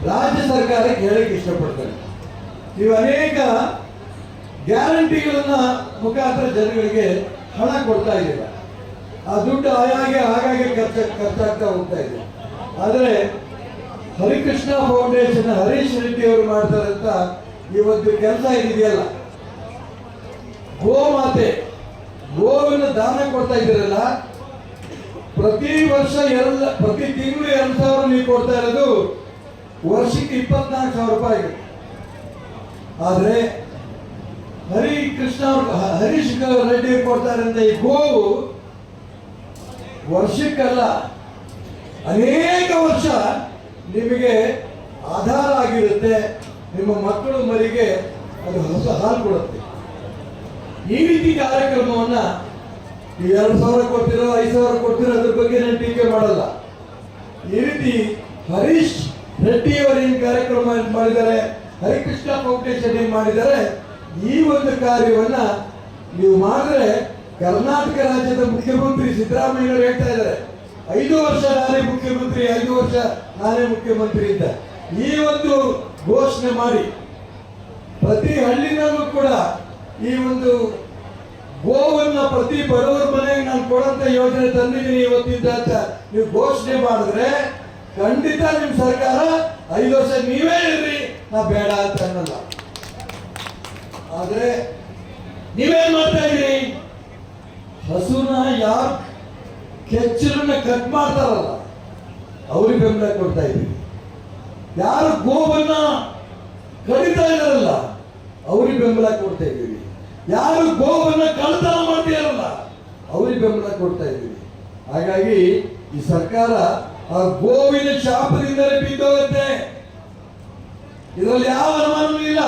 ರಾಜ್ಯ ಸರ್ಕಾರಕ್ಕೆ ಹೇಳಕ್ಕೆ ಇಷ್ಟಪಡ್ತೇನೆ. ನೀವು ಅನೇಕ ಗ್ಯಾರಂಟಿಗಳನ್ನ ಮುಖಾಂತರ ಜನಗಳಿಗೆ ಹಣ ಕೊಡ್ತಾ ಇದ್ದೀರ. ಆ ದುಡ್ಡು ಆಗಾಗ್ಗೆ ಖರ್ಚಾಗ್ತಾ ಹೋಗ್ತಾ ಇದೆ. ಆದರೆ ಹರಿಕೃಷ್ಣ ಫೌಂಡೇಶನ್ ಹರೀಶ್ ರೆಡ್ಡಿ ಅವರು ಮಾಡ್ತಾರಂತ ಈ ಒಂದು ಕೆಲಸ ಇದೆಯಲ್ಲ, ಗೋಮಾತೆ ಗೋವನ್ನು ದಾನ ಕೊಡ್ತಾ ಇದ್ದೀರಲ್ಲ, ಪ್ರತಿ ವರ್ಷ ಪ್ರತಿ ತಿಂಗಳು 2,000 ನೀವು ಕೊಡ್ತಾ ಇರೋದು ವರ್ಷಕ್ಕೆ 24,000 ರೂಪಾಯಿ. ಆದರೆ ಹರೀಶ್ ರೆಡ್ಡಿ ಕೊಡ್ತಾರೆ ಅಂತ ಈ ಗೋವು ವರ್ಷಕ್ಕಲ್ಲ, ಅನೇಕ ವರ್ಷ ನಿಮಗೆ ಆಧಾರ ಆಗಿರುತ್ತೆ. ನಿಮ್ಮ ಮಕ್ಕಳು ಮರಿಗೆ ಅದು ಹೊಸ ಹಾಲು ಕೊಡುತ್ತೆ. ಈ ರೀತಿ ಕಾರ್ಯಕ್ರಮವನ್ನ 2,000 ಕೊಡ್ತಿರೋ 5,000 ಕೊಡ್ತಿರೋ ಅದ್ರ ಬಗ್ಗೆ ನಾನು ಟೀಕೆ ಮಾಡಲ್ಲ. ಈ ರೀತಿ ಹರೀಶ್ ರೆಡ್ಡಿ ಅವರು ಏನು ಕಾರ್ಯಕ್ರಮ ಮಾಡಿದ್ದಾರೆ, ಹರಿಕೃಷ್ಣ ಫೌಂಡೇಶನ್ ಏನ್ ಮಾಡಿದ್ದಾರೆ, ಈ ಒಂದು ಕಾರ್ಯವನ್ನ ನೀವು ಮಾಡಿದ್ರೆ ಕರ್ನಾಟಕ ರಾಜ್ಯದ ಮುಖ್ಯಮಂತ್ರಿ ಸಿದ್ದರಾಮಯ್ಯ ಅವರು ಹೇಳ್ತಾ ಇದ್ದಾರೆ, 5 ವರ್ಷ ನಾನೇ ಮುಖ್ಯಮಂತ್ರಿ, 5 ವರ್ಷ ನಾನೇ ಮುಖ್ಯಮಂತ್ರಿ ಅಂತ ಈ ಒಂದು ಘೋಷಣೆ ಮಾಡಿ ಪ್ರತಿ ಹಳ್ಳಿನಲ್ಲೂ ಕೂಡ ಈ ಒಂದು ಗೋವನ್ನ ಪ್ರತಿ ಬಡವರ ಮನೆಗೆ ನಾನು ಕೊಡಂತ ಯೋಜನೆ ತಂದಿದ್ದೀನಿ ಇವತ್ತಿಂದ ಅಂತ ನೀವು ಘೋಷಣೆ ಮಾಡಿದ್ರೆ ಖಂಡಿತ ನಿಮ್ ಸರ್ಕಾರ 5 ವರ್ಷ ನೀವೇ ಇರ್ರಿ, ನಾ ಬೇಡ ಅಂತ ಅನ್ನಲ್ಲ. ಆದ್ರೆ ನೀವೇನ್ ಮಾಡ್ತಾ ಇದ್ದೀರಿ, ಹಸುನ ಯಾರು ಕೆಚ್ಚಲನ್ನ ಕಟ್ ಮಾಡ್ತಾರಲ್ಲ ಅವ್ರಿಗೆ ಬೆಂಬಲ ಕೊಡ್ತಾ ಇದ್ದೀರಿ. ಯಾರು ಗೋವನ್ನ ಕಡಿತಾ ಇದಾರಲ್ಲ ಅವ್ರಿಗೆ ಬೆಂಬಲ ಕೊಡ್ತಾ ಇದ್ದೀವಿ. ಯಾರು ಗೋವನ್ನ ಕಳ್ತನ ಮಾಡ್ತೀರಲ್ಲ ಅವ್ರಿಗೆ ಬೆಂಬಲ ಕೊಡ್ತಾ ಇದ್ದೀವಿ. ಹಾಗಾಗಿ ಈ ಸರ್ಕಾರ ಆ ಗೋವಿನ ಶಾಪದಿಂದಲೇ ಬಿದ್ದೋಗುತ್ತೆ, ಇದರಲ್ಲಿ ಯಾವ ಅನುಮಾನವೂ ಇಲ್ಲ.